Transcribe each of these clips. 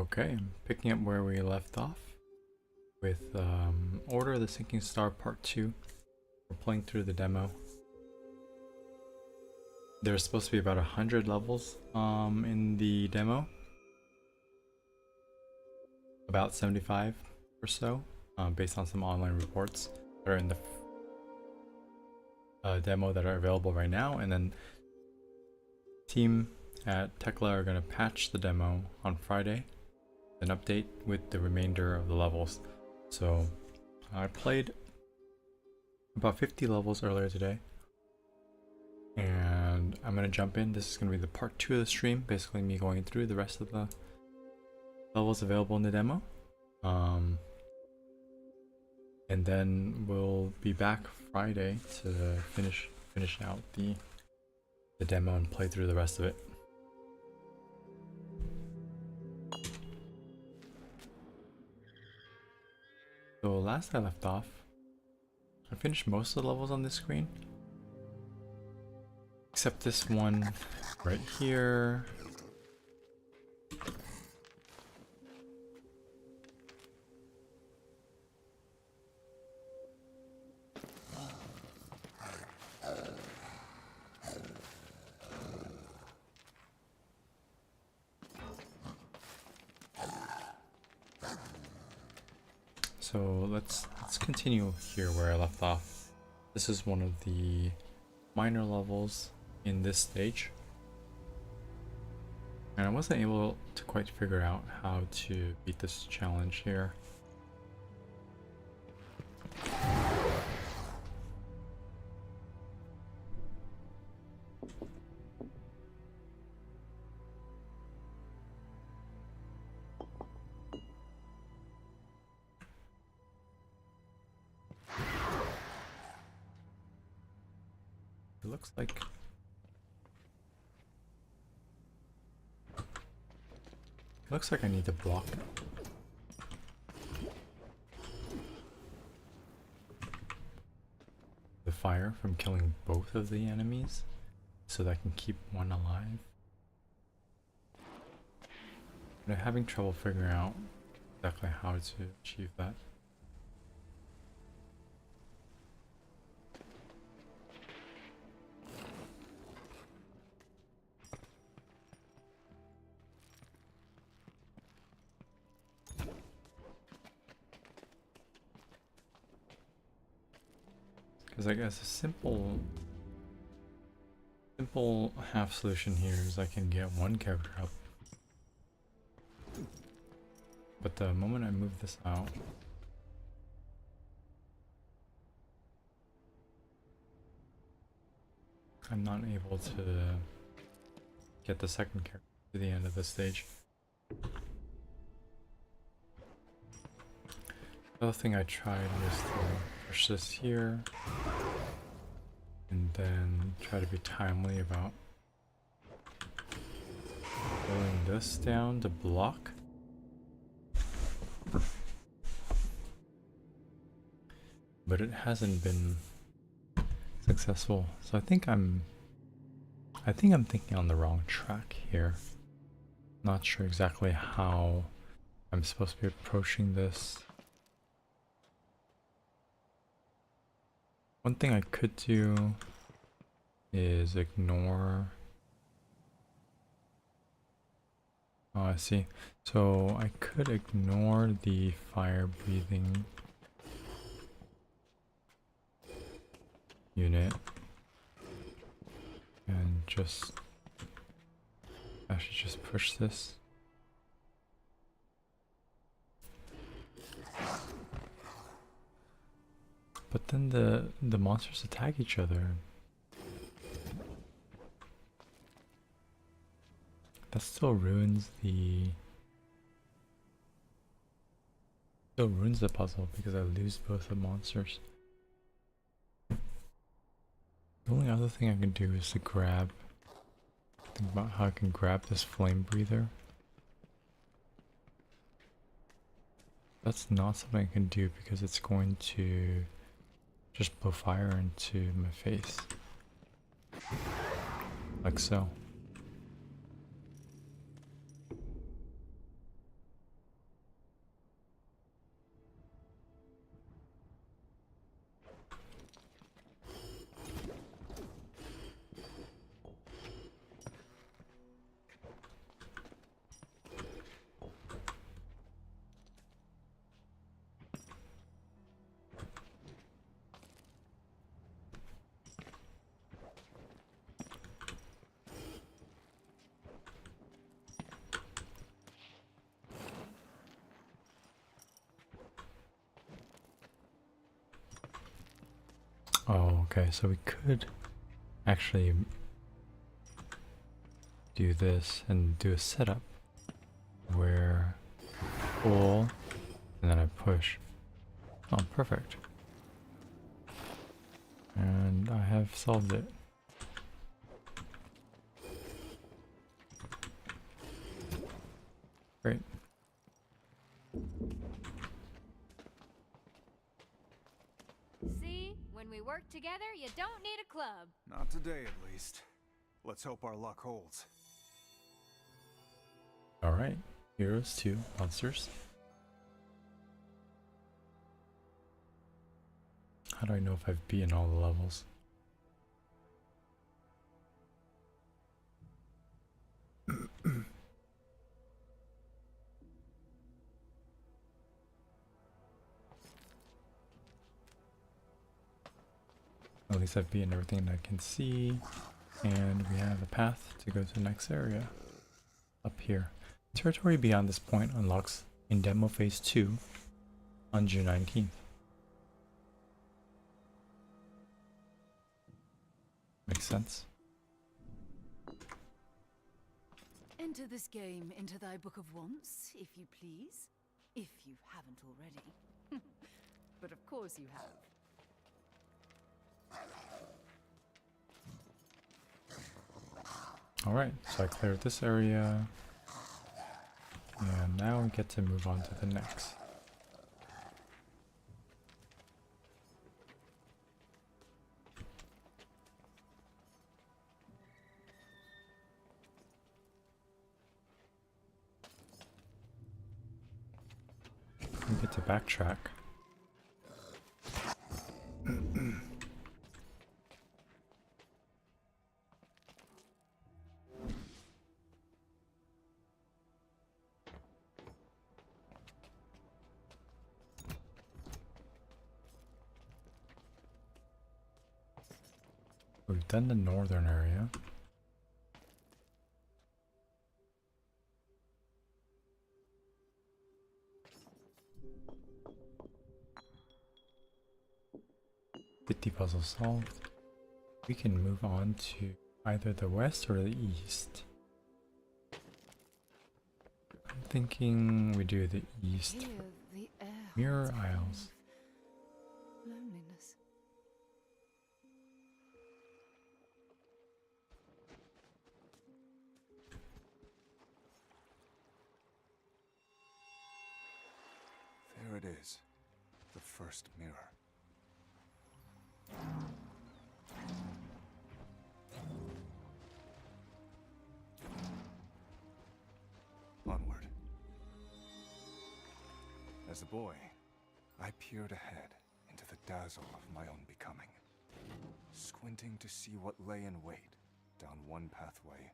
Okay, I'm picking up where we left off with Order of the Sinking Star Part 2. We're playing through the demo. There's supposed to be about 100 levels in the demo. About 75 or so, based on some online reports that are in the demo that are available right now. And then team at Tekla are going to patch the demo on Friday, an update with the remainder of the levels. So I played about 50 levels earlier today, and I'm gonna jump in. This is gonna be the part 2 of the stream, basically me going through the rest of the levels available in the demo, and then we'll be back Friday to finish out the demo and play through the rest of it. So last I left off, I finished most of the levels on this screen, except this one right here. So let's continue here where I left off. This is one of the minor levels in this stage, and I wasn't able to quite figure out how to beat this challenge here. It looks like I need to block the fire from killing both of the enemies so that I can keep one alive. But I'm having trouble figuring out exactly how to achieve that. Because I guess a simple half solution here is I can get one character up. But the moment I move this out, I'm not able to get the second character to the end of the stage. The other thing I tried was to push this here and then try to be timely about pulling this down to block. But it hasn't been successful. So I think I'm thinking on the wrong track here. Not sure exactly how I'm supposed to be approaching this. One thing I could do is ignore. Oh, I see. So I could ignore the fire breathing unit and just actually just push this. But then the monsters attack each other. That still ruins the puzzle because I lose both the monsters. The only other thing I can do is to grab. Think about how I can grab this flame breather. That's not something I can do because it's going to just blow fire into my face. Like so. Oh, okay, so we could actually do this and do a setup where I pull and then I push. Oh, perfect. And I have solved it. Great. See? When we work together, you don't need a club. Not today, at least. Let's hope our luck holds. Alright, heroes 2 monsters. How do I know if I've beaten all the levels? At least I've beaten everything I can see. And we have a path to go to the next area. Up here. Territory beyond this point unlocks in Demo Phase 2 on June 19th. Makes sense. Enter this game into thy book of wants, if you please. If you haven't already. But of course you have. Alright, so I cleared this area. And now we get to move on to the next. We get to backtrack. We've done the northern area. The puzzle solved. We can move on to either the west or the east. I'm thinking we do the east. Here the air Mirror holds a Isles. kind of loneliness. There it is. The first mirror. Onward. As a boy, I peered ahead into the dazzle of my own becoming, squinting to see what lay in wait down one pathway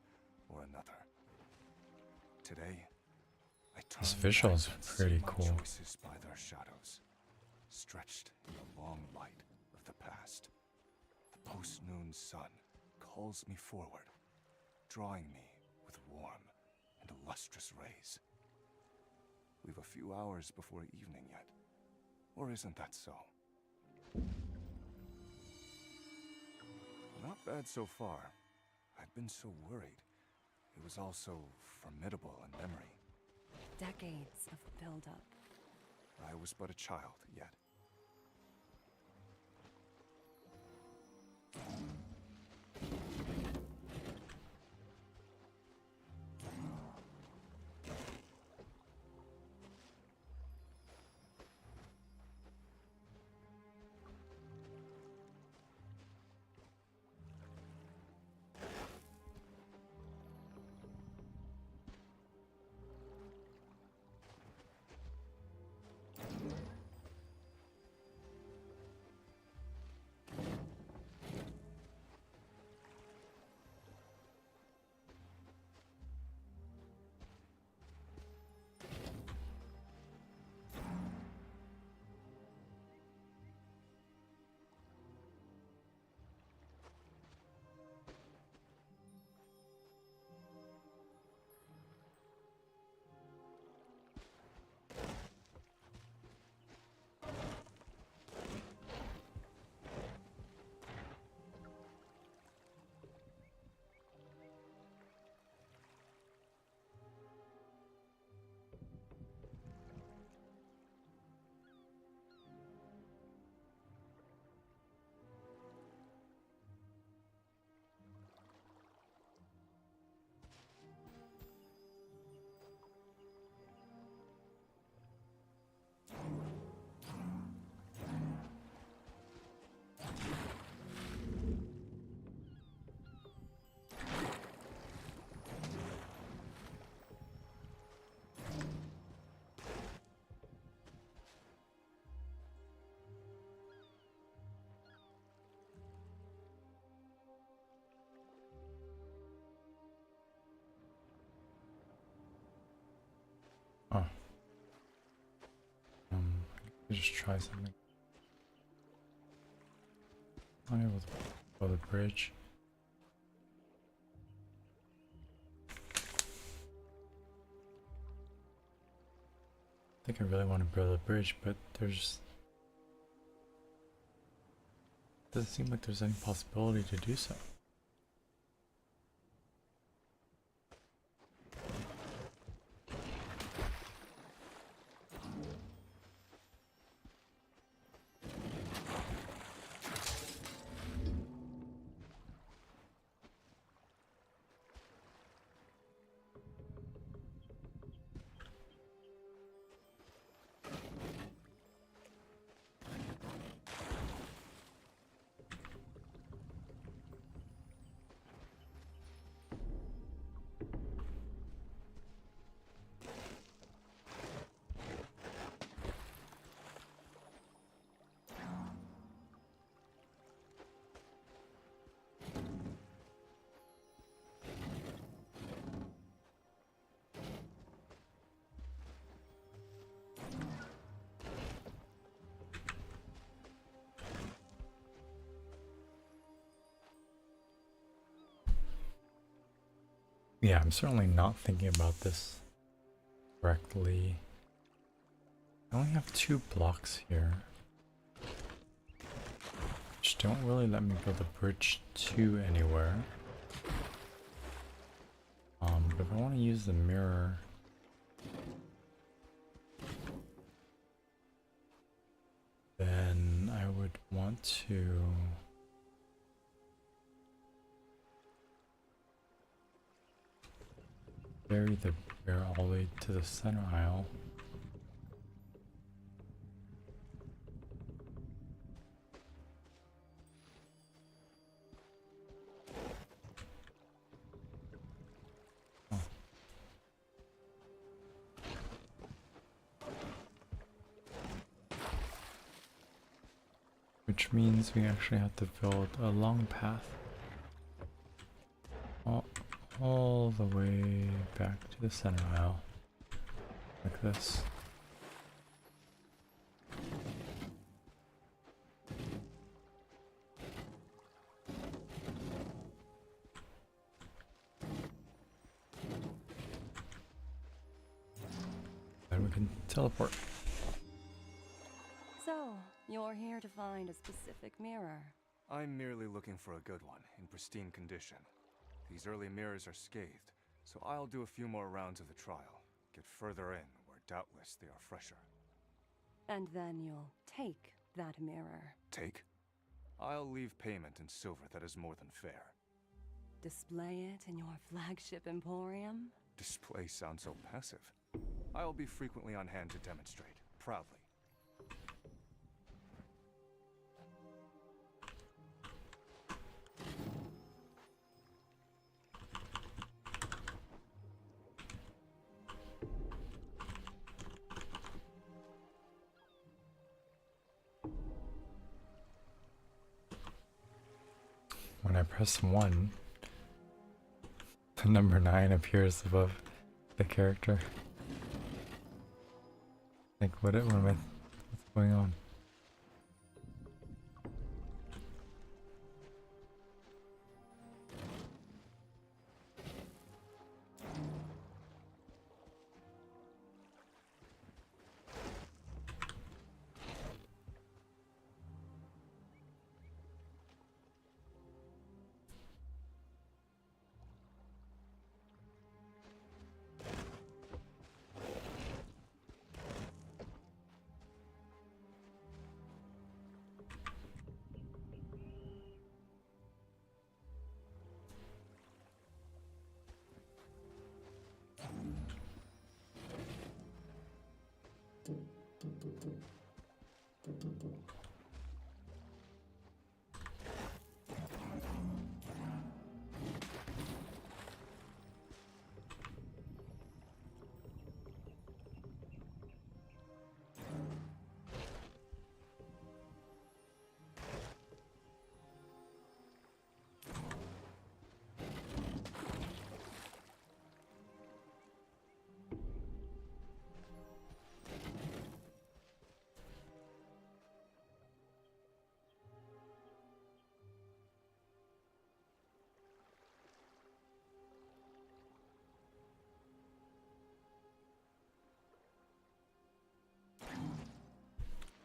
or another. Today, I turn This visual is back and see pretty my cool. choices by their shadows, stretched in the long light of the past. The post-noon sun calls me forward, drawing me with warm and lustrous rays. We've a few hours before evening yet, or isn't that so? Not bad so far. I'd been so worried. It was all so formidable in memory. Decades of build-up. I was but a child yet. Oh. Let's just try something. I'm able to go the bridge. I think I really want to build a bridge, but there's doesn't seem like there's any possibility to do so. Yeah, I'm certainly not thinking about this correctly. I only have 2 blocks here, which don't really let me build a bridge to anywhere. But if I want to use the mirror, then I would want to carry the mirror all the way to the center aisle. Which means we actually have to build a long path all the way back to the center aisle, like this. Then we can teleport. So, you're here to find a specific mirror. I'm merely looking for a good one, in pristine condition. These early mirrors are scathed, so I'll do a few more rounds of the trial. Get further in, where doubtless they are fresher. And then you'll take that mirror. Take? I'll leave payment in silver that is more than fair. Display it in your flagship emporium? Display sounds so passive. I'll be frequently on hand to demonstrate, proudly. When I press 1, the number 9 appears above the character. Like, what's going on?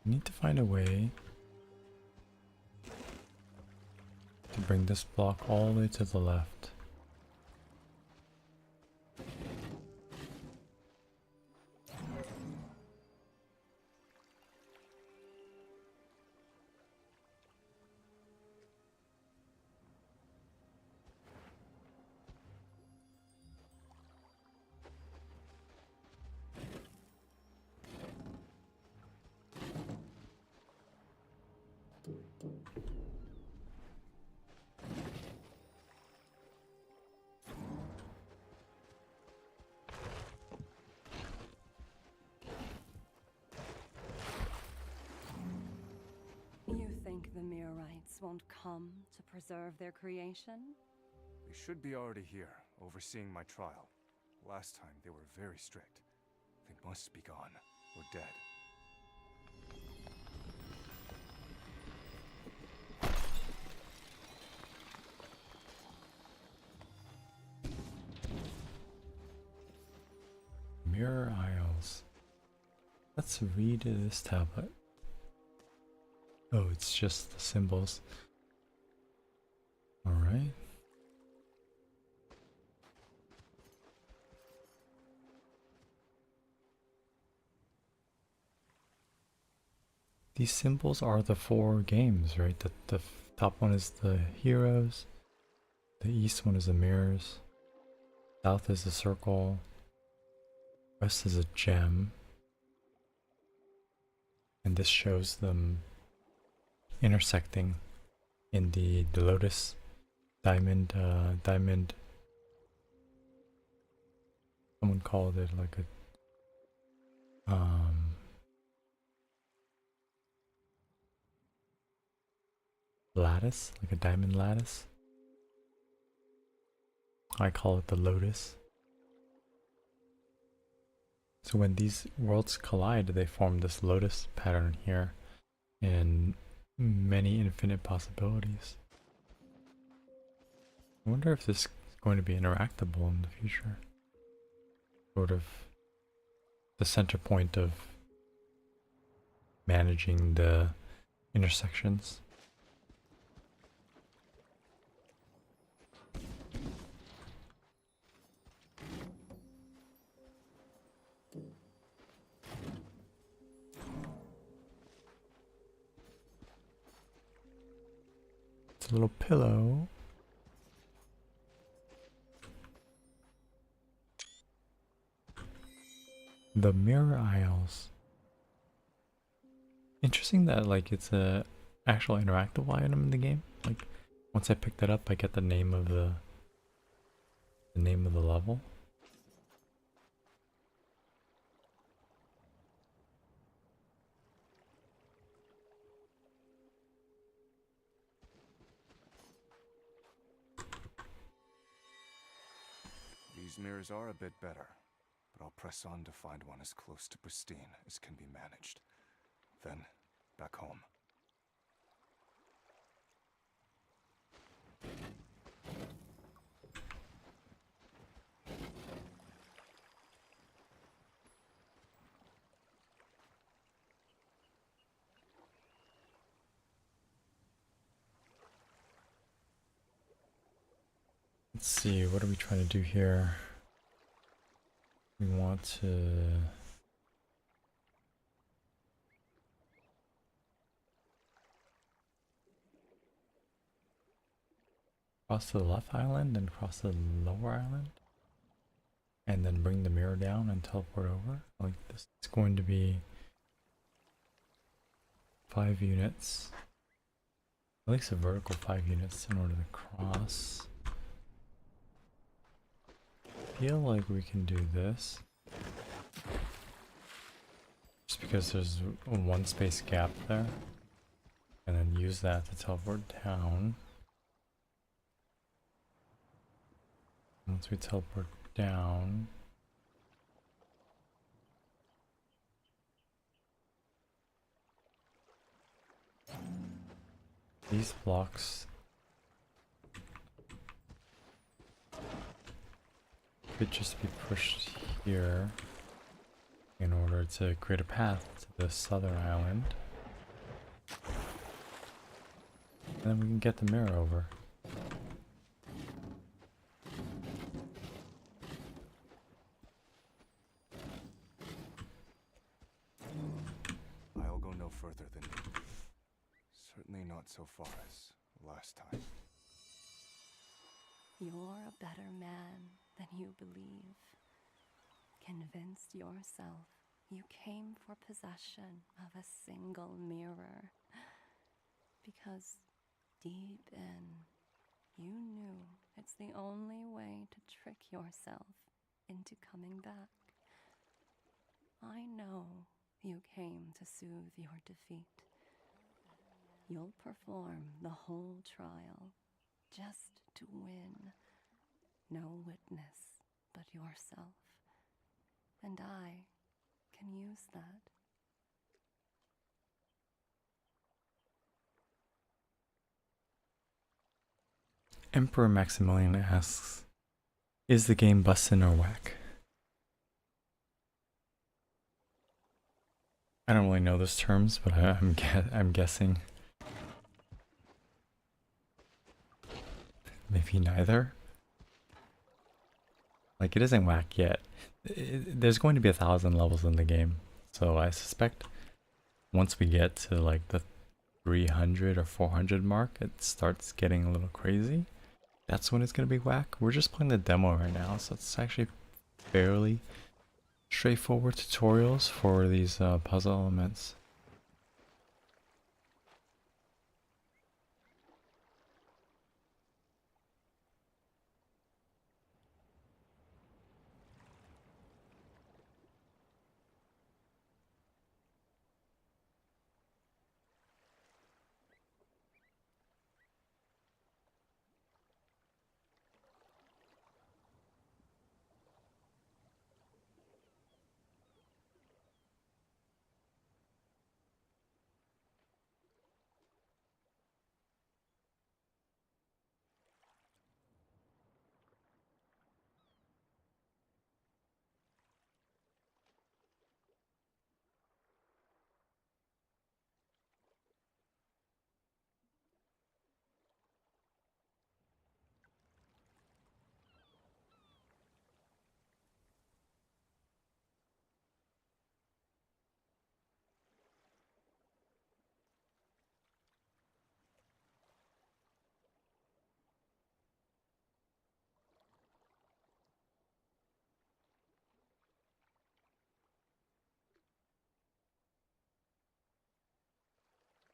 We need to find a way to bring this block all the way to the left. You think the Mirrorites won't come to preserve their creation? They should be already here, overseeing my trial. Last time they were very strict. They must be gone, or dead. Mirror Isles. Let's read this tablet. Oh, it's just the symbols. Alright. These symbols are the 4 games, right? The top one is the heroes, the east one is the mirrors, south is the circle, west is a gem, and this shows them intersecting in the lotus diamond. Someone called it like a lattice, like a diamond lattice. I call it the lotus. So when these worlds collide, they form this lotus pattern here in many infinite possibilities. I wonder if this is going to be interactable in the future. Sort of the center point of managing the intersections. It's a little pillow. The Mirror Isles. Interesting that like it's a actual interactable item in the game. Like once I pick that up, I get the name of the level. These mirrors are a bit better, but I'll press on to find one as close to pristine as can be managed. Then, back home. Let's see, what are we trying to do here? We want to cross to the left island and cross to the lower island, and then bring the mirror down and teleport over. Like this is going to be 5 units, at least a vertical 5 units in order to cross. Feel like we can do this just because there's a 1 space gap there, and then use that to teleport down. Once we teleport down, these blocks could just be pushed here in order to create a path to this other island. And then we can get the mirror over. I'll go no further than you. Certainly not so far as last time. You're a better man than you believe. Convinced yourself, you came for possession of a single mirror. Because deep in, you knew it's the only way to trick yourself into coming back. I know you came to soothe your defeat. You'll perform the whole trial just to win. No witness but yourself. And I can use that. Emperor Maximilian asks, is the game bussin' or whack? I don't really know those terms, but I'm guessing. Maybe neither. Like, it isn't whack yet. There's going to be 1,000 levels in the game, so I suspect once we get to like the 300 or 400 mark, it starts getting a little crazy. That's when it's gonna be whack. We're just playing the demo right now, so it's actually fairly straightforward tutorials for these puzzle elements.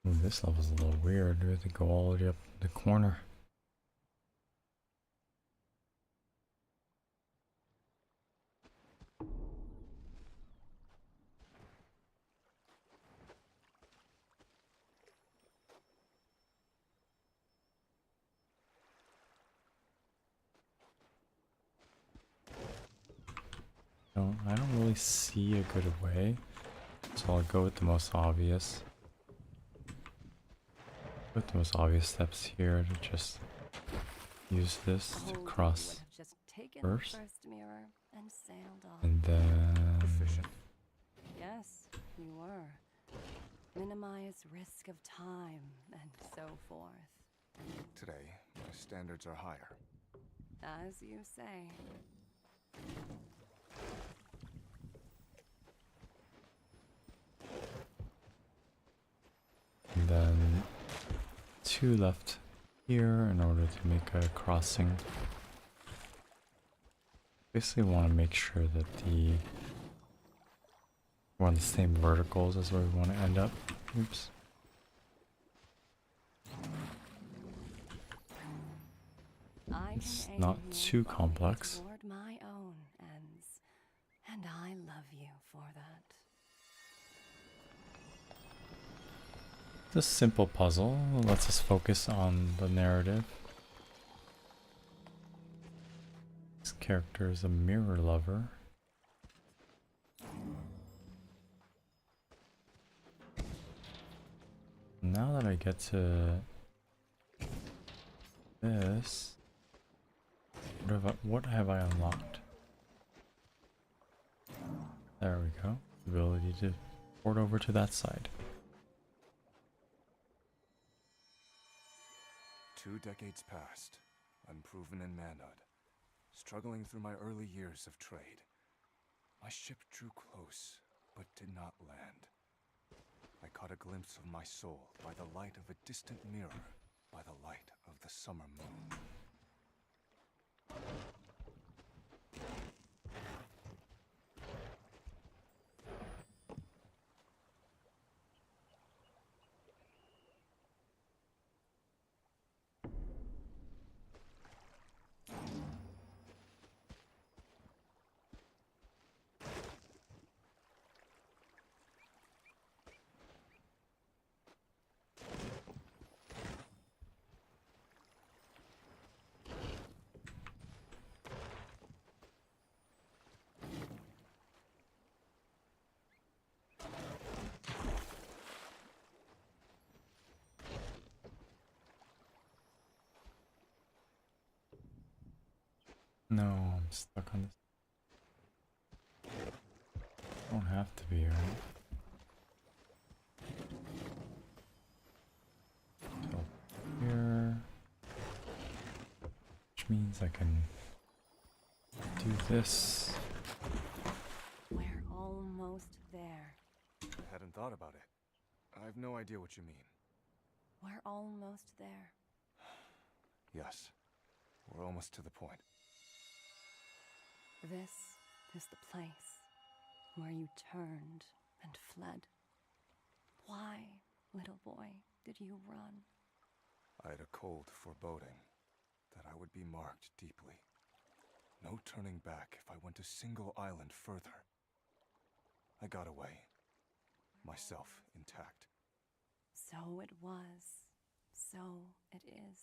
Ooh, this level's a little weird. We have to go all the way up the corner. I don't really see a good way, so I'll go with the most obvious. With the most obvious steps here to just use this to cross Just taken first. the first mirror and sailed off. And then Efficient. Yes, you were. Minimize risk of time and so forth. Today, my standards are higher. As you say. and then 2 left here in order to make a crossing. Basically want to make sure that we're on the same verticals as where we want to end up. Oops. It's not too complex. Toward my own ends, and I love you for that. This simple puzzle lets us focus on the narrative. This character is a mirror lover. Now that I get to this, what have I unlocked? There we go. Ability to port over to that side. 2 decades passed, unproven in manhood, struggling through my early years of trade. My ship drew close, but did not land. I caught a glimpse of my soul by the light of a distant mirror, by the light of the summer moon. No, I'm stuck on this. Don't have to be, right? So here, which means I can do this. We're almost there. I hadn't thought about it. I have no idea what you mean. We're almost there. Yes, we're almost to the point. This is the place where you turned and fled. Why, little boy, did you run? I had a cold foreboding that I would be marked deeply. No turning back if I went a single island further. I got away, myself intact. So it was. So it is.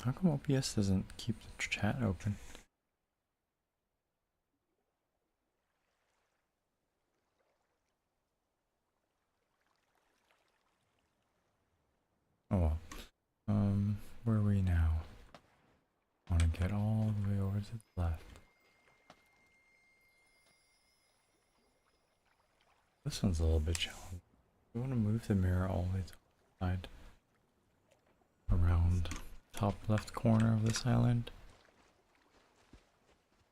How come OBS doesn't keep the chat open? Oh well. Where are we now? I want to get all the way over to the left. This one's a little bit challenging. We want to move the mirror all the way to the side. Around top left corner of this island.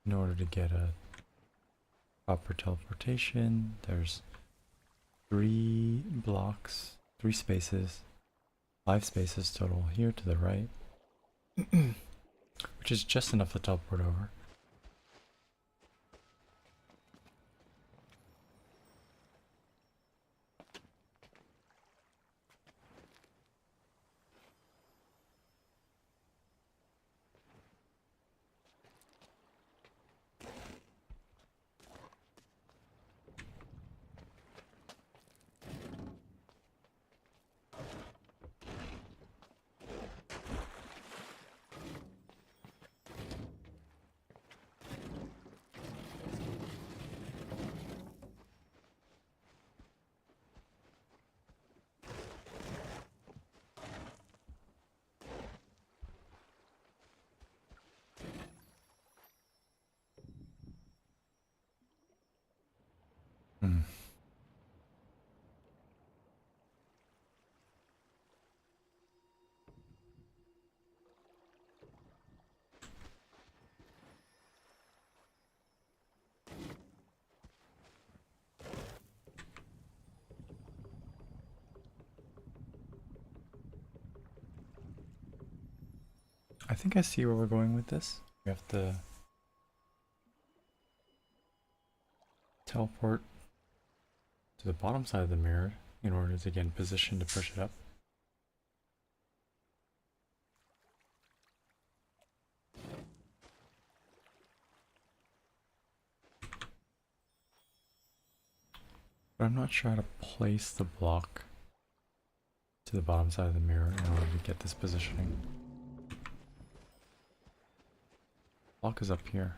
In order to get a proper teleportation, there's 3 blocks, 3 spaces, 5 spaces total here to the right, which is just enough to teleport over. Hmm. I think I see where we're going with this. We have to teleport to the bottom side of the mirror in order to get in position to push it up. But I'm not sure how to place the block to the bottom side of the mirror in order to get this positioning. Block is up here.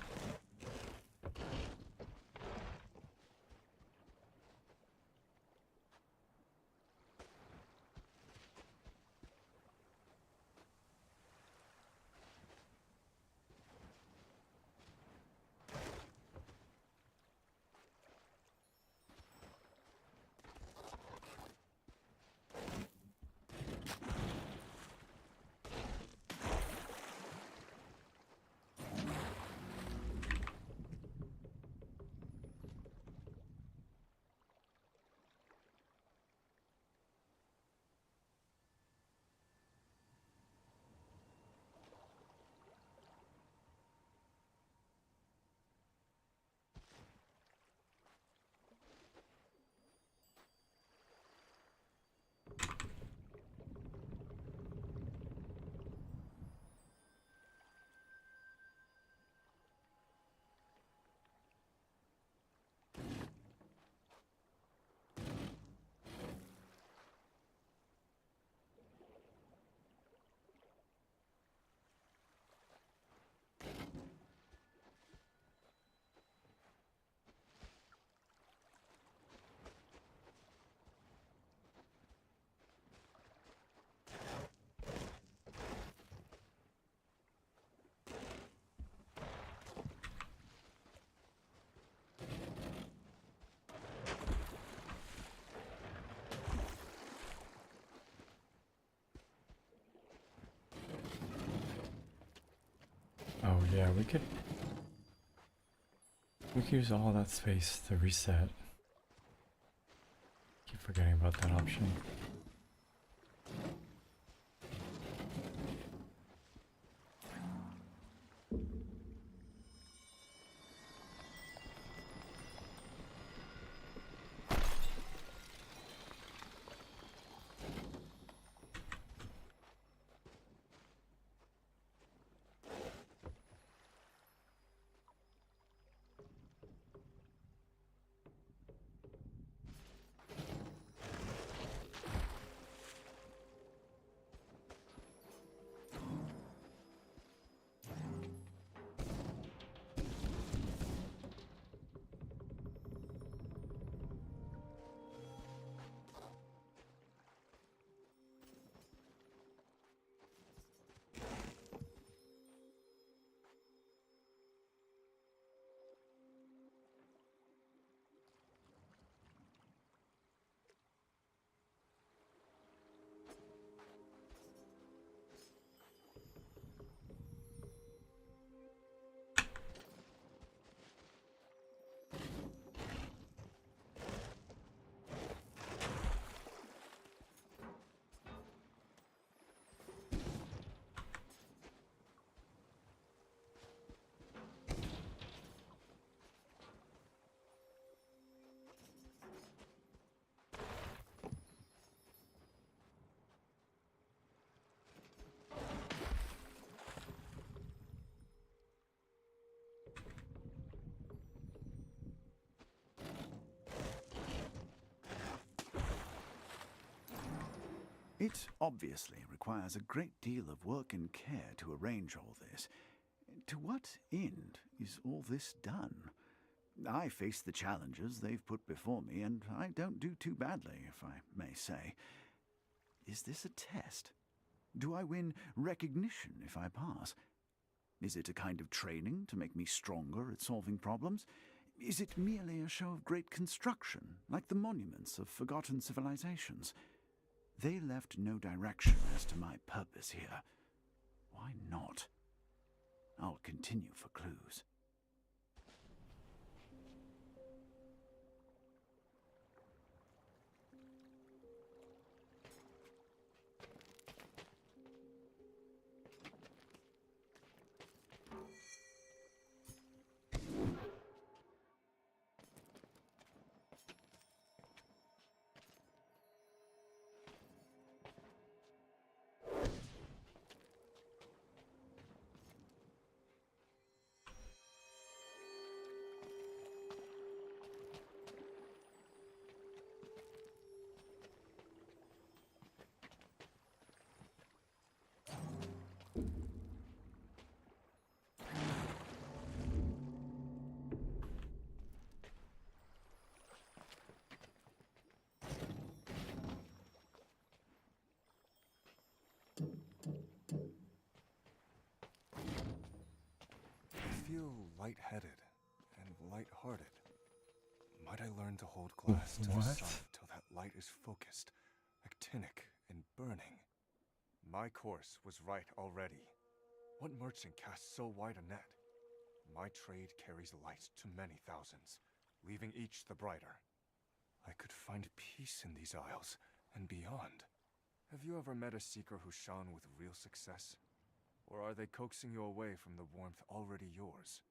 Oh yeah, we could use all that space to reset. Keep forgetting about that option. It obviously requires a great deal of work and care to arrange all this. To what end is all this done? I face the challenges they've put before me, and I don't do too badly, if I may say. Is this a test? Do I win recognition if I pass? Is it a kind of training to make me stronger at solving problems? Is it merely a show of great construction, like the monuments of forgotten civilizations? They left no direction as to my purpose here. Why not? I'll continue for clues. light-headed and light-hearted. Might I learn to hold glass to the What? sun till that light is focused, actinic and burning? My course was right already. What merchant casts so wide a net? My trade carries light to many thousands, leaving each the brighter. I could find peace in these isles and beyond. Have you ever met a seeker who shone with real success? Or are they coaxing you away from the warmth already yours?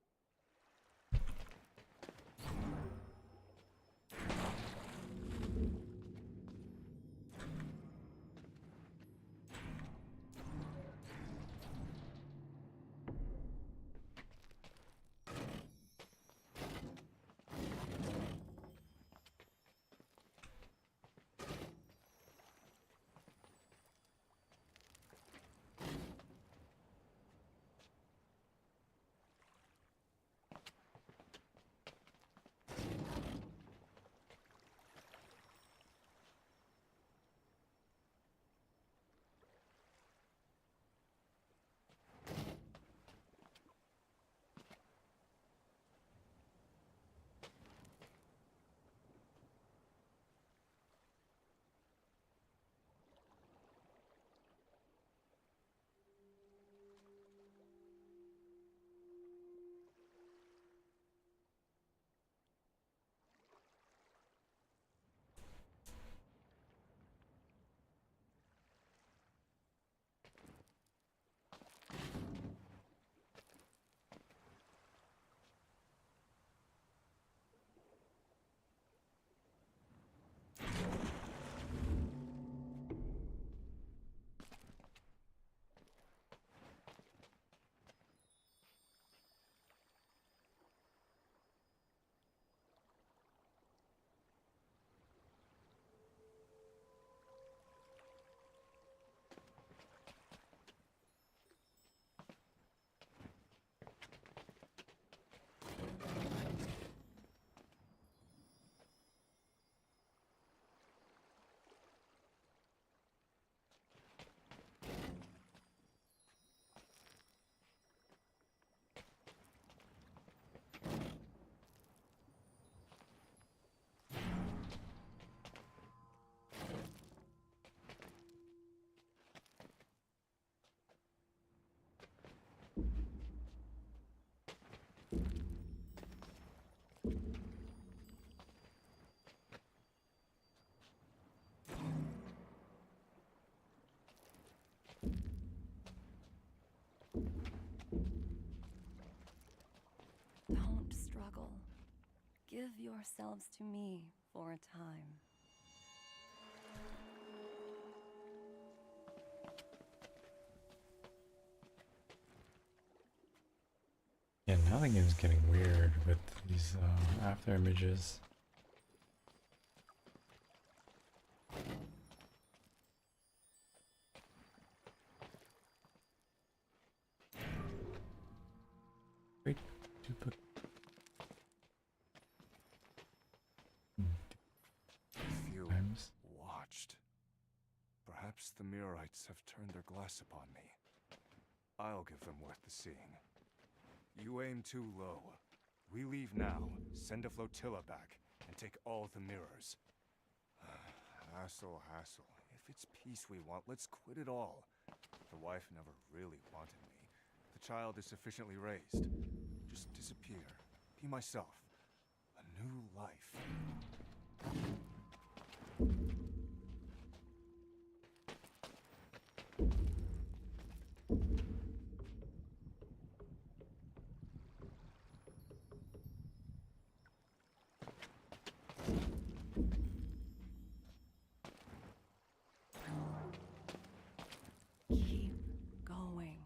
Don't struggle. Give yourselves to me for a time. Yeah, now the game's getting weird with these after images. Wait, duplicate. Few Times. watched. Perhaps the Mirrorites have turned their glass upon me. I'll give them worth the seeing. You aim too low. We leave now, send a flotilla back, and take all the mirrors. Hassle, hassle. If it's peace we want, let's quit it all. The wife never really wanted me. The child is sufficiently raised. Just disappear. Be myself. A new life. Keep going.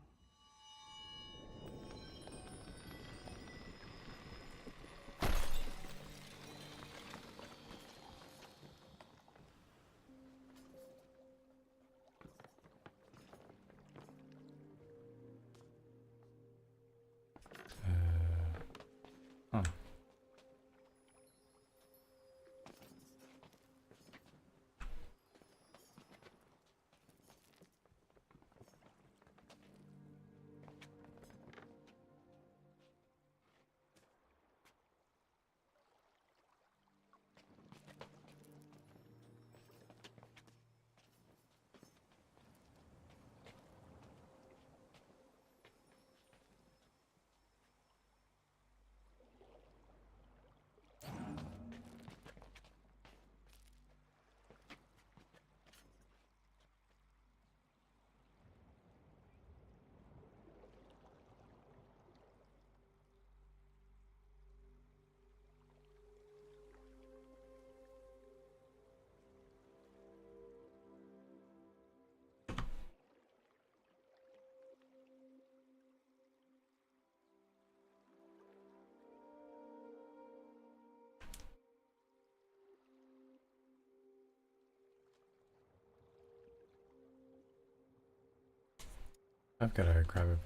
I've gotta grab a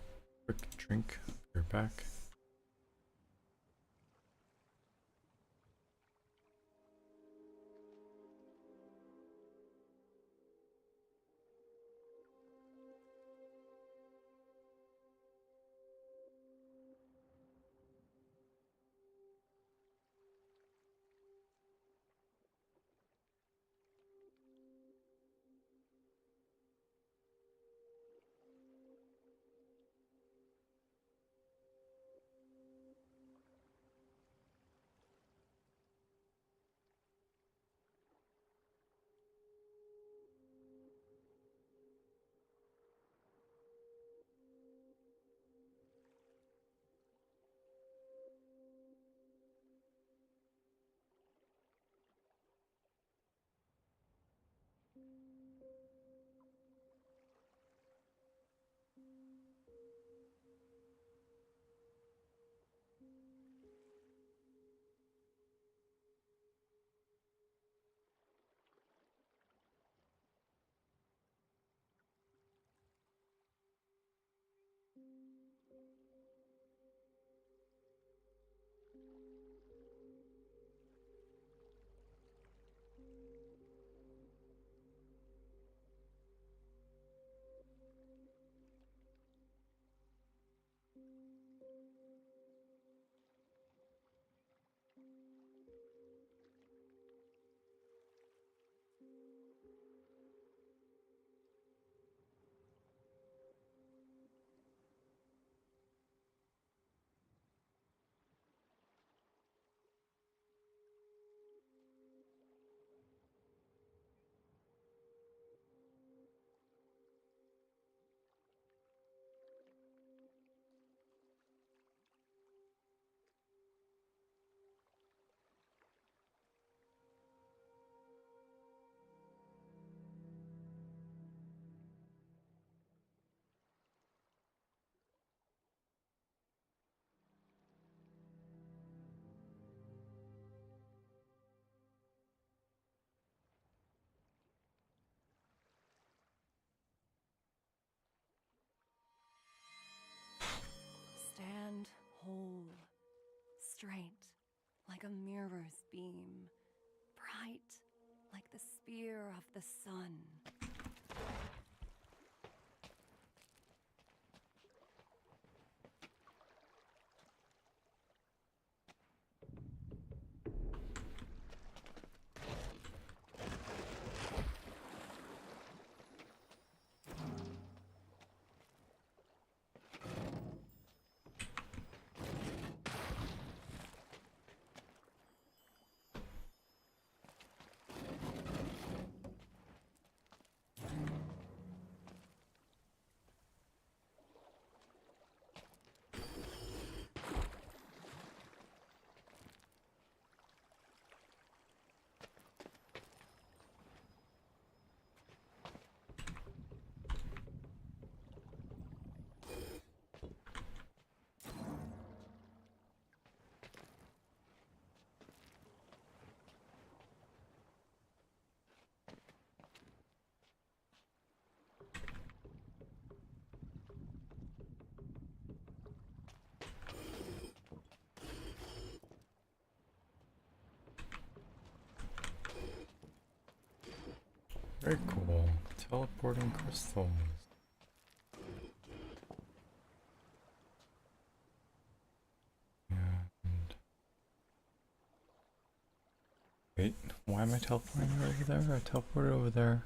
quick drink. You're back. Stand whole, straight like a mirror's beam, bright like the spear of the sun. Very cool. Teleporting crystals. And wait, why am I teleporting over there? I teleported over there.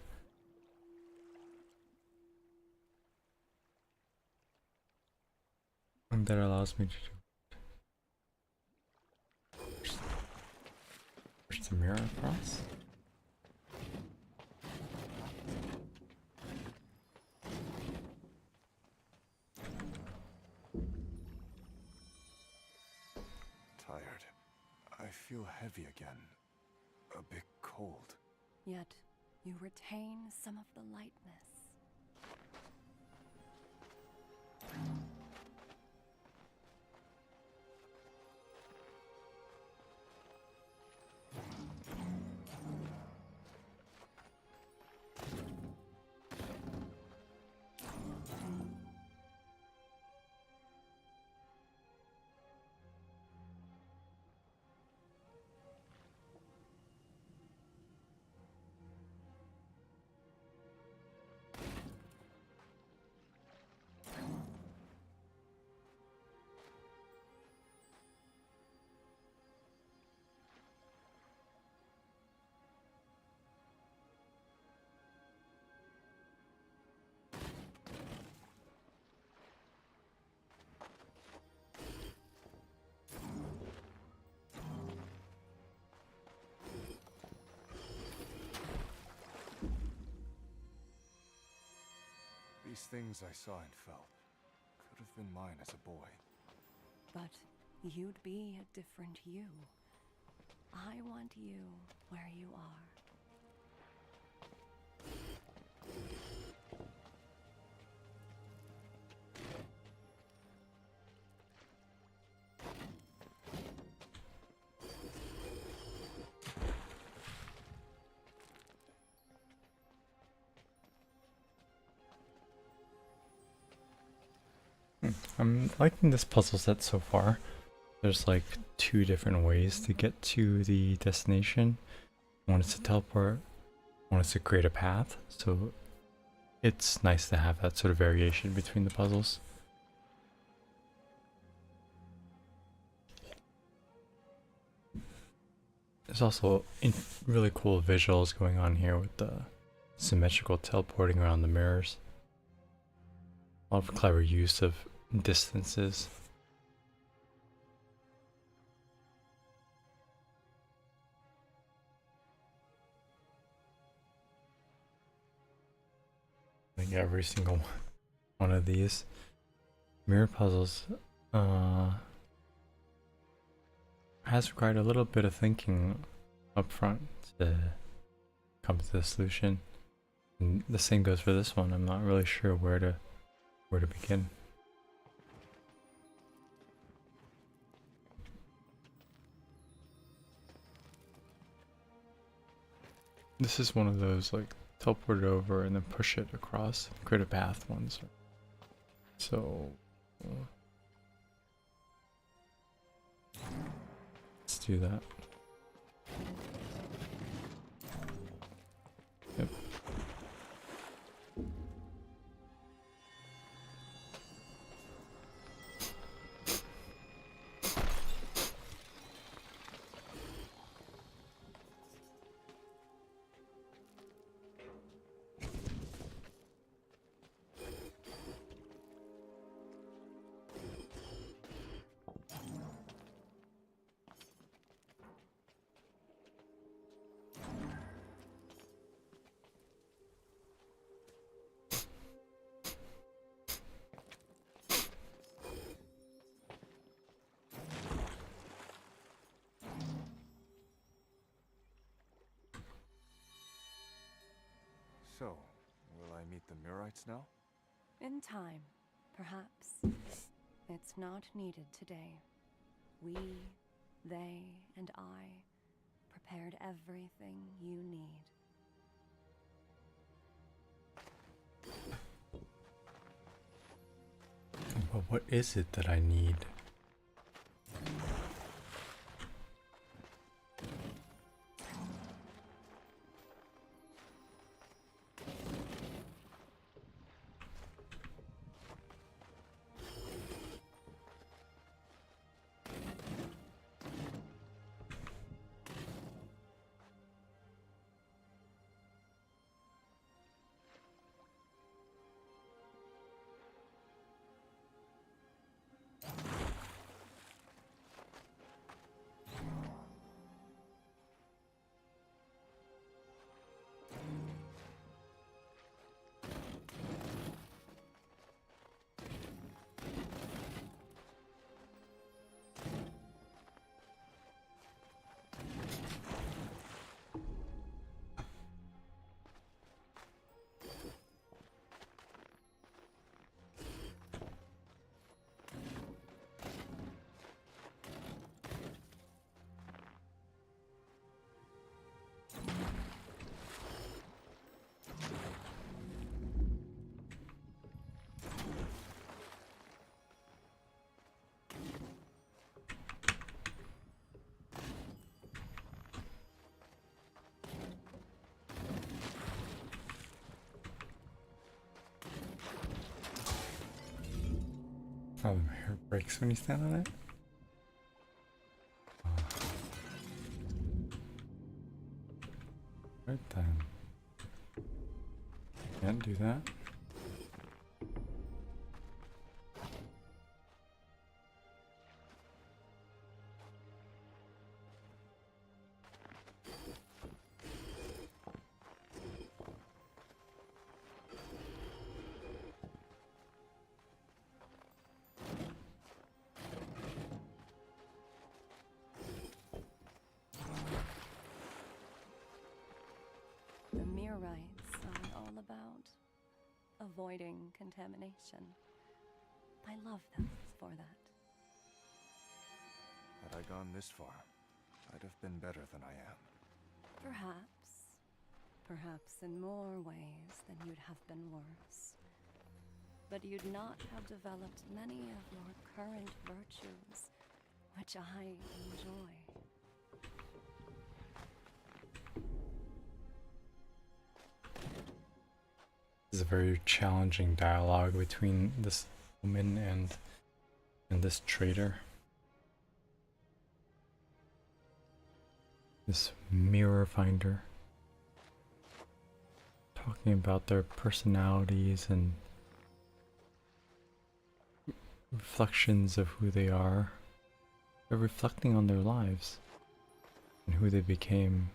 And that allows me to do. There's the mirror across. Tired. I feel heavy again. A bit cold. Yet you retain some of the lightness. These things I saw and felt could have been mine as a boy. But you'd be a different you. I want you where you are. I'm liking this puzzle set so far. There's like 2 different ways to get to the destination. One is to teleport, one is to create a path. So it's nice to have that sort of variation between the puzzles. There's also really cool visuals going on here with the symmetrical teleporting around the mirrors. A lot of clever use of distances. I think every single one of these mirror puzzles has required a little bit of thinking up front to come to the solution. And the same goes for this one. I'm not really sure where to begin. This is one of those like teleport it over and then push it across, create a path ones. So let's do that. Yep. So, will I meet the Mirites now? In time, perhaps. It's not needed today. We, they, and I prepared everything you need. But what is it that I need? Oh, the hair breaks when you stand on it. Right then. Can't do that. avoiding contamination. I love them for that. Had I gone this far, I'd have been better than I am. Perhaps. Perhaps in more ways than you'd have been worse. But you'd not have developed many of your current virtues, which I enjoy. This is a very challenging dialogue between this woman and this trader. This mirror finder. Talking about their personalities and reflections of who they are. They're reflecting on their lives and who they became.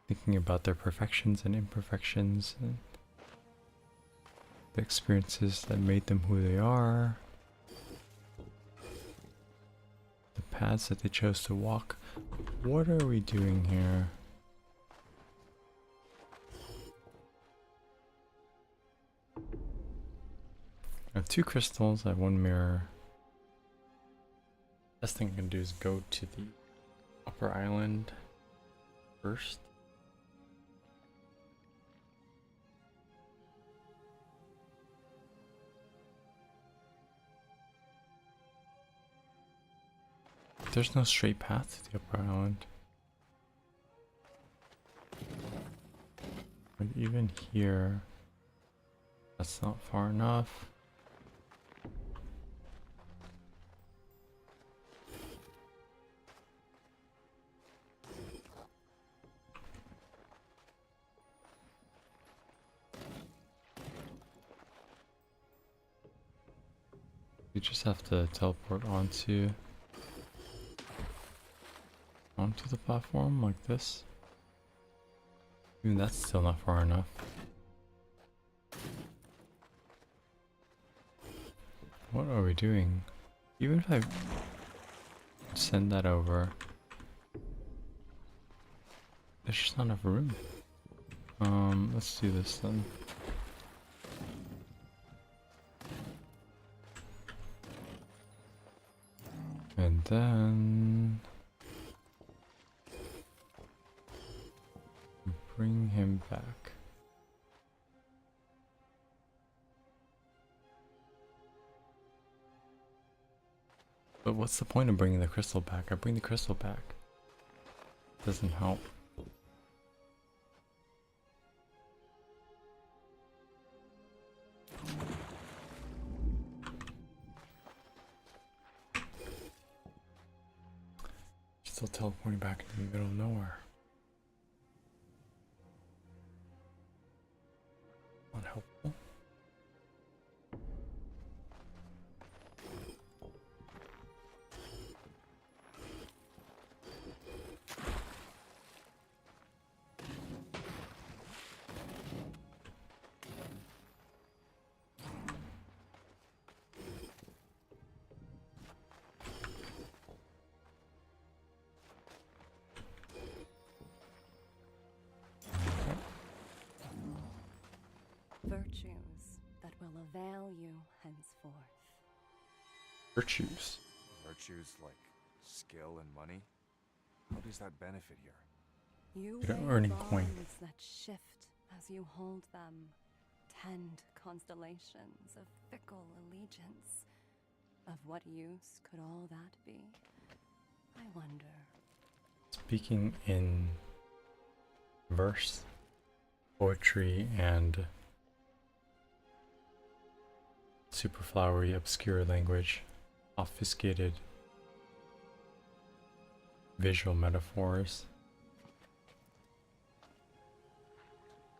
Thinking about their perfections and imperfections and the experiences that made them who they are. The paths that they chose to walk. What are we doing here? I have 2 crystals, I have 1 mirror. Best thing I can do is go to the upper island first. There's no straight path to the upper island. But even here, that's not far enough. You just have to teleport onto the platform like this. Even that's still not far enough. What are we doing? Even if I send that over, there's just not enough room. Let's do this then. And then bring him back. But what's the point of bringing the crystal back? I bring the crystal back. Doesn't help. Still teleporting back into the middle of nowhere. Unhelpful. Virtues that will avail you henceforth. Virtues. Virtues like skill and money? How does that benefit here? You You're weigh earning bonds coin. that shift as you hold them. Tend constellations of fickle allegiance. Of what use could all that be? I wonder. Speaking in verse, poetry, and super flowery, obscure language, obfuscated visual metaphors.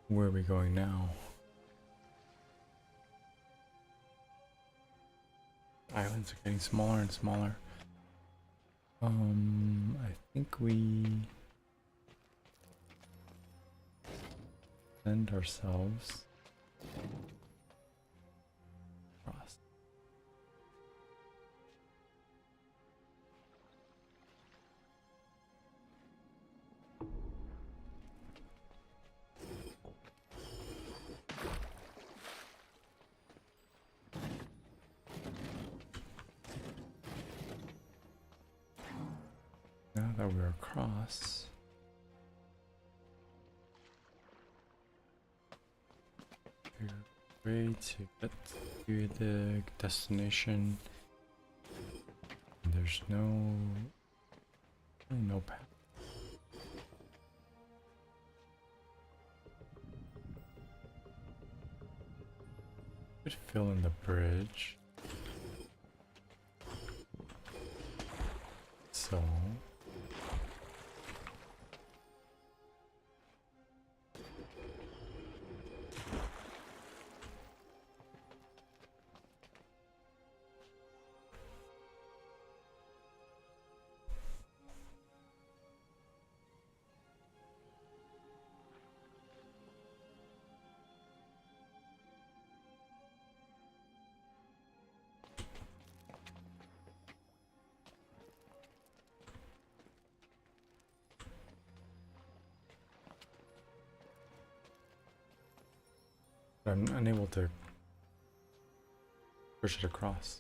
Where are we going now? Islands are getting smaller and smaller. I think we send ourselves across. that we're across, way to get to the destination. There's no path. Could fill in the bridge. So I'm unable to push it across.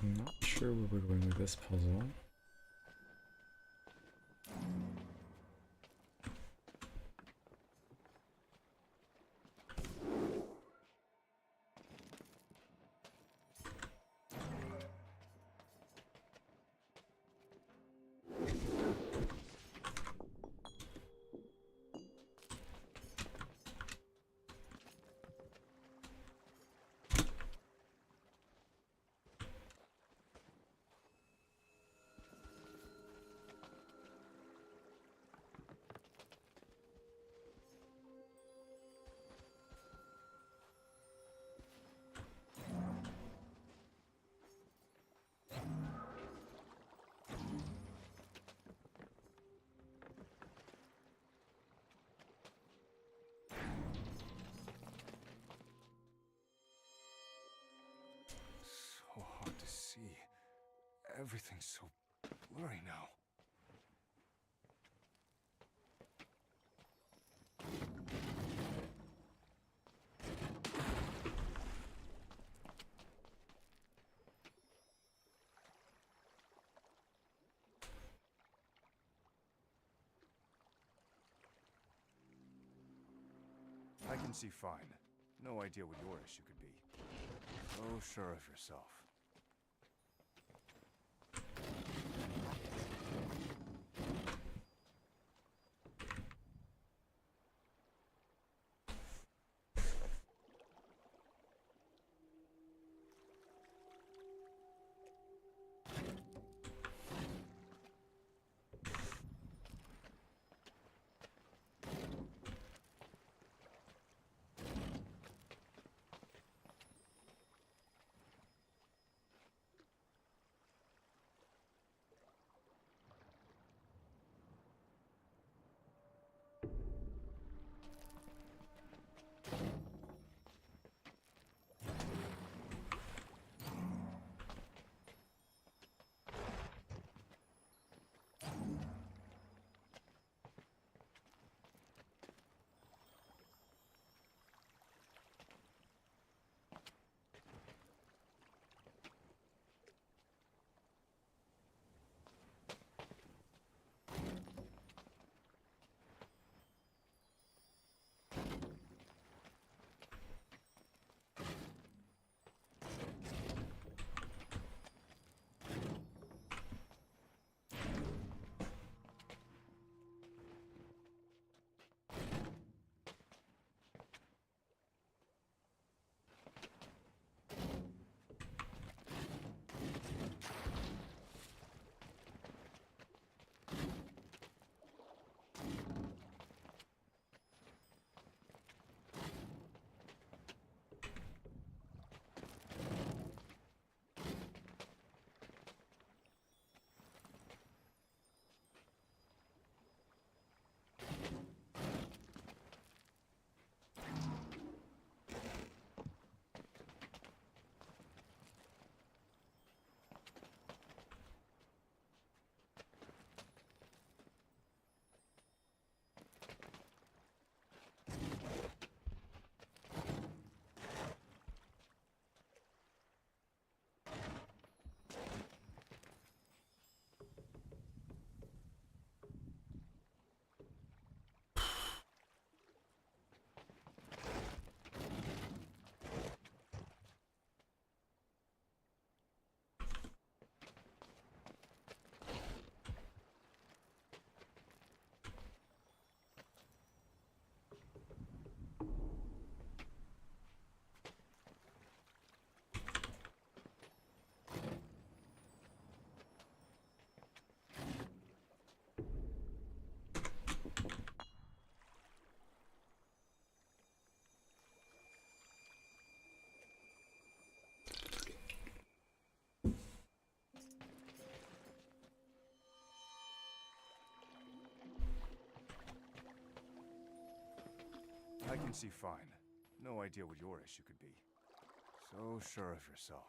I'm not sure where we're going with this puzzle. Everything's so blurry now. I can see fine. No idea what your issue could be. So sure of yourself. I can see fine. No idea what your issue could be. So sure of yourself.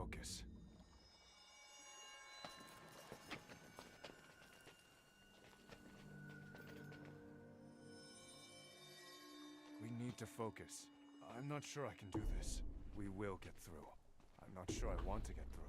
focus. We need to focus. I'm not sure I can do this. We will get through. I'm not sure I want to get through.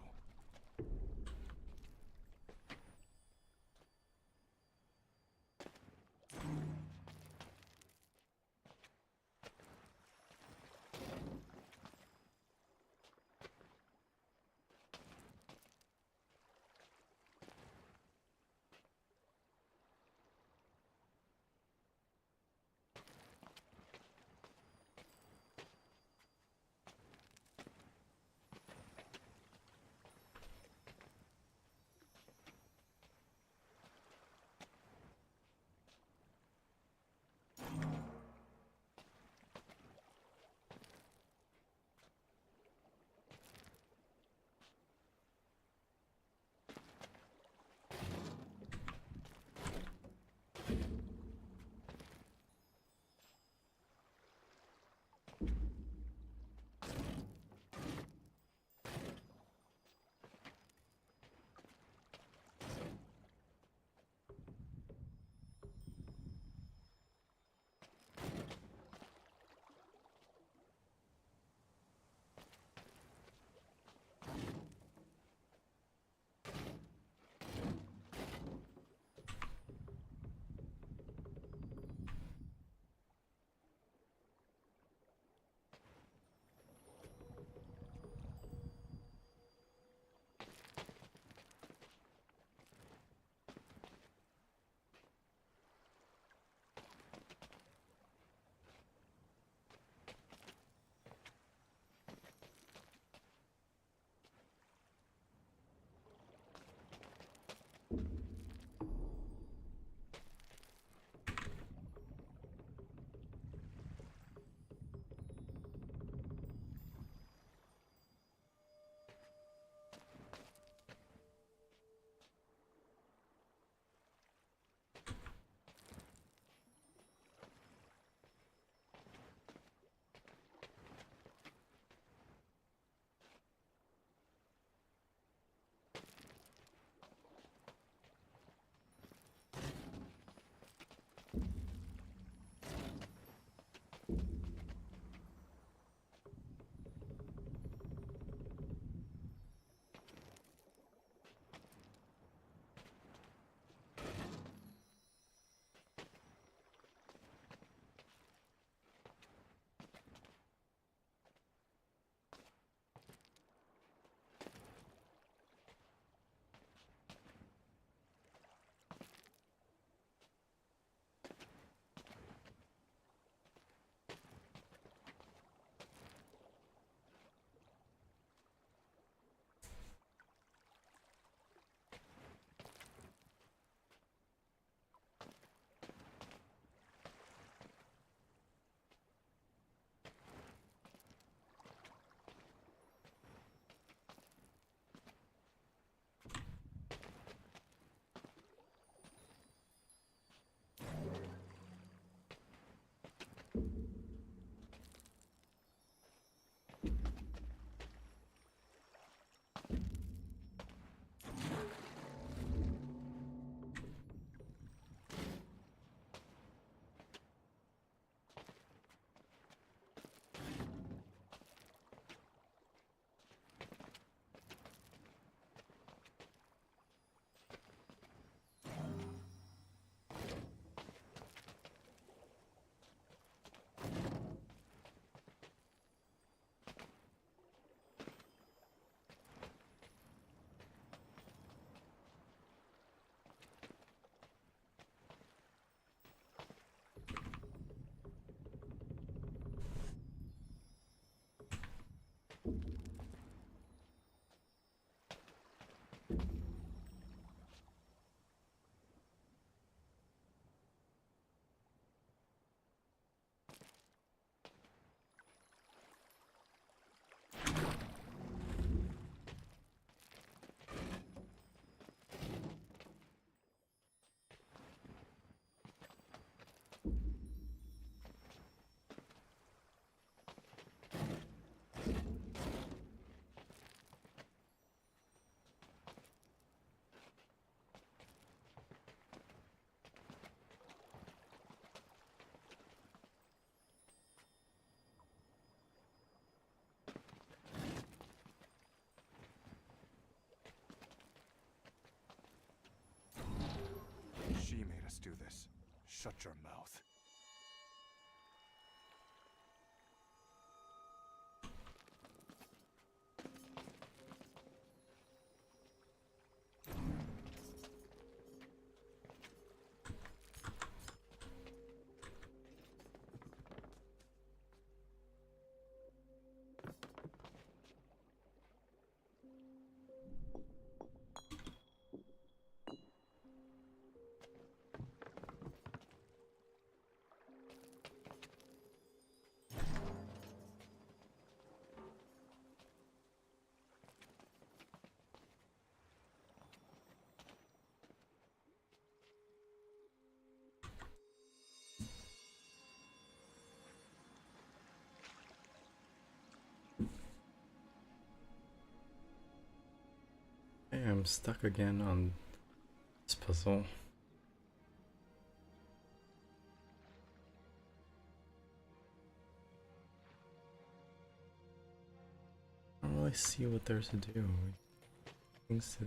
She made us do this. Shut your mouth. I'm stuck again on this puzzle. I don't really see what there's to do. Things to.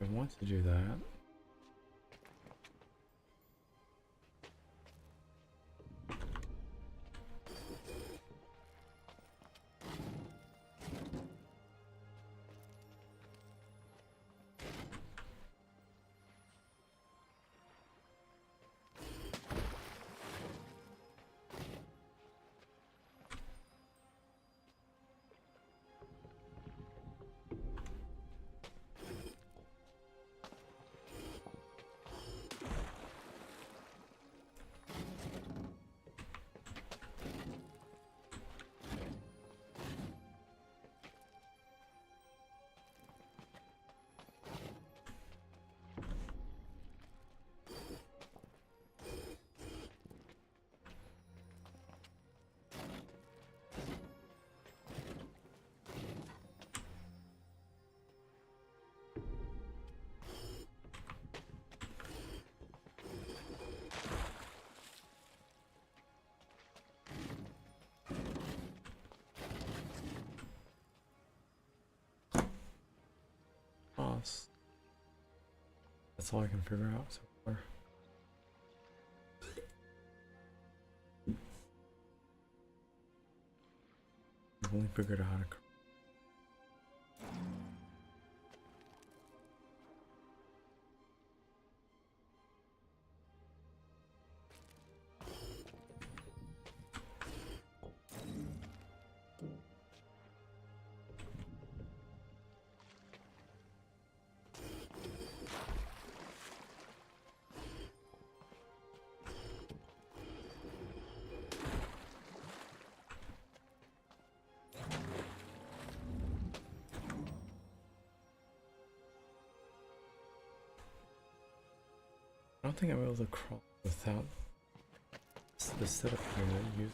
I want to do that. Boss. That's all I can figure out so far. I've only figured out how to. I don't think I'm able to crawl without the setup here that you.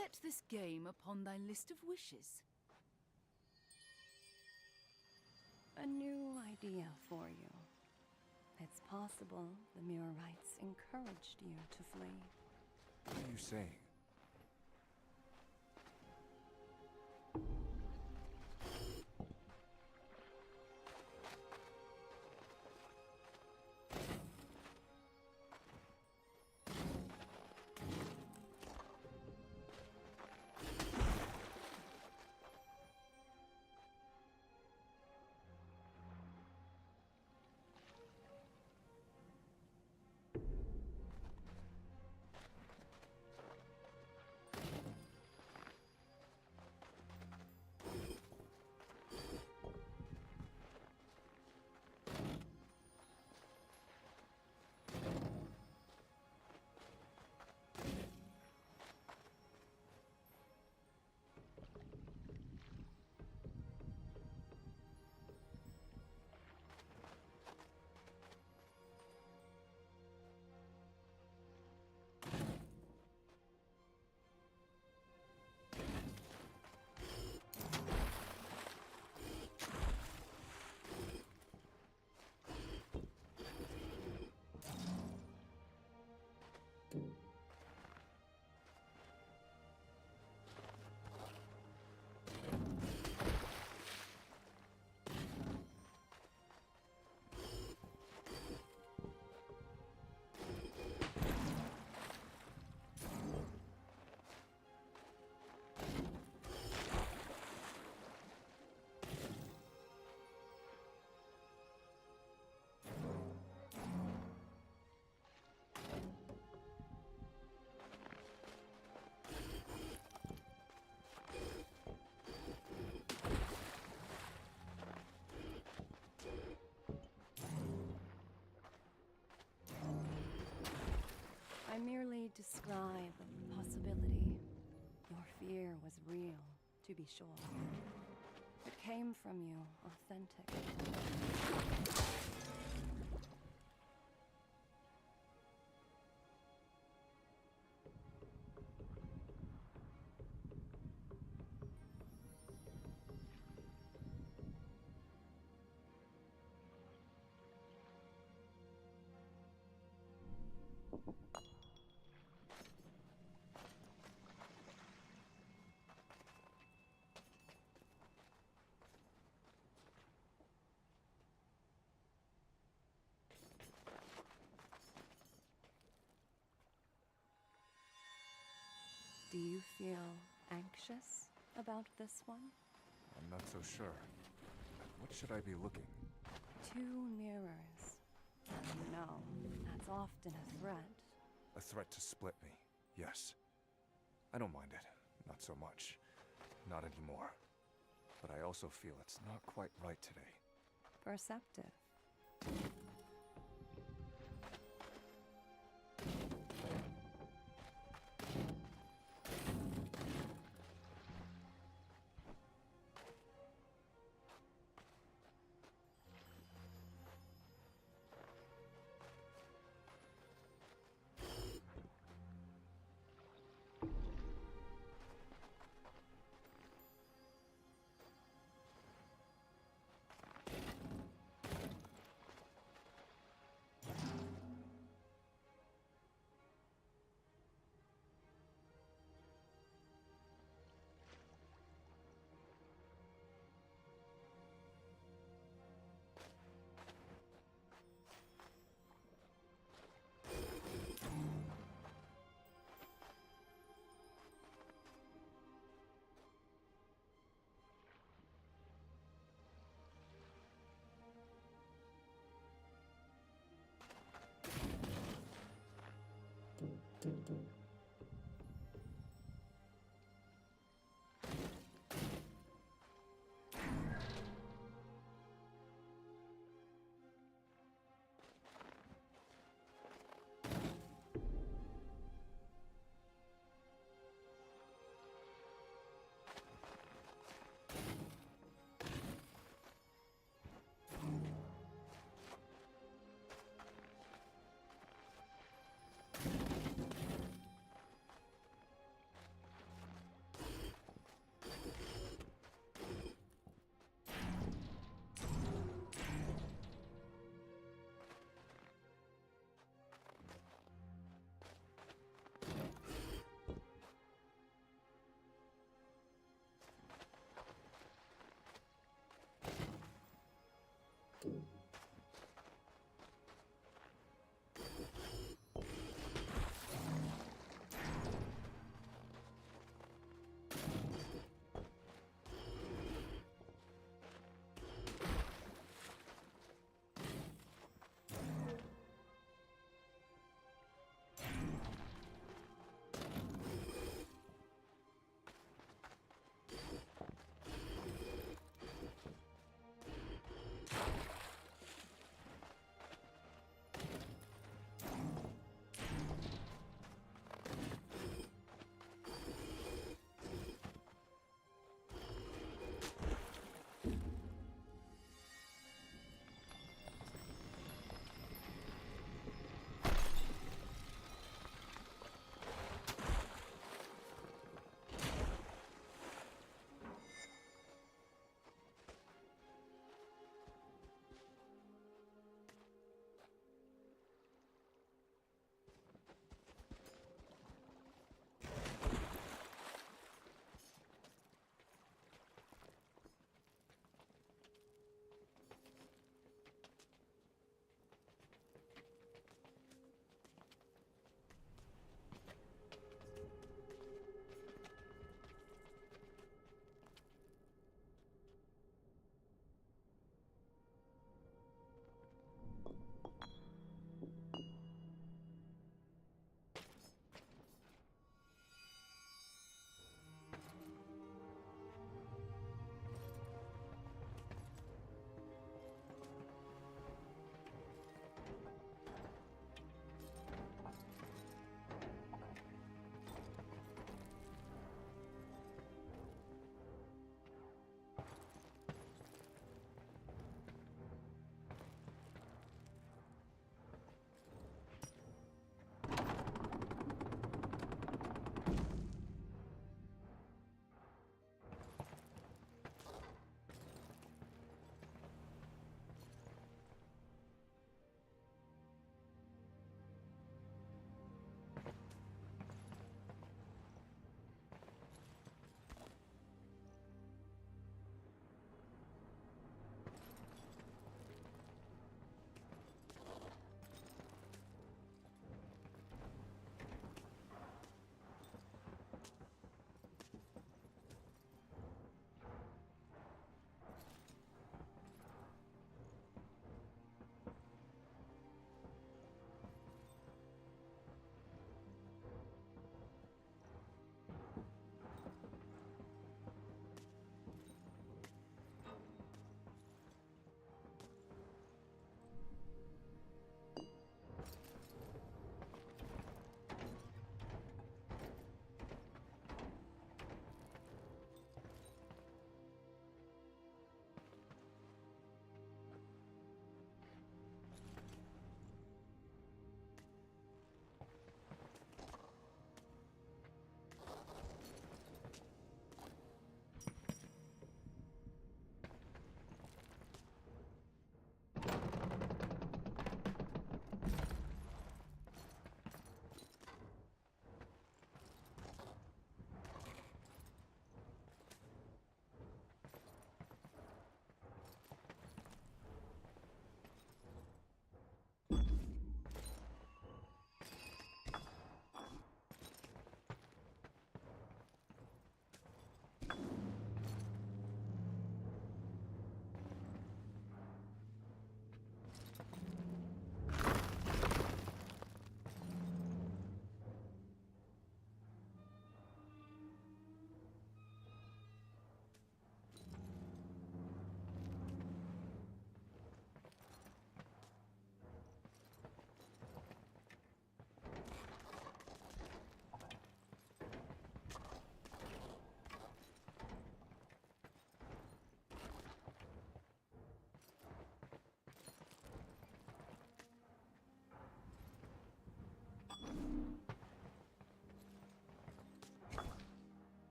Set this game upon thy list of wishes. A new idea for you. It's possible the Mirrorites encouraged you to flee. What are you saying? I merely describe a possibility. Your fear was real, to be sure. It came from you, authentic. Do you feel anxious about this one? I'm not so sure. What should I be looking? 2 mirrors. You know, that's often a threat. A threat to split me, yes. I don't mind it. Not so much. Not anymore. But I also feel it's not quite right today. Perceptive.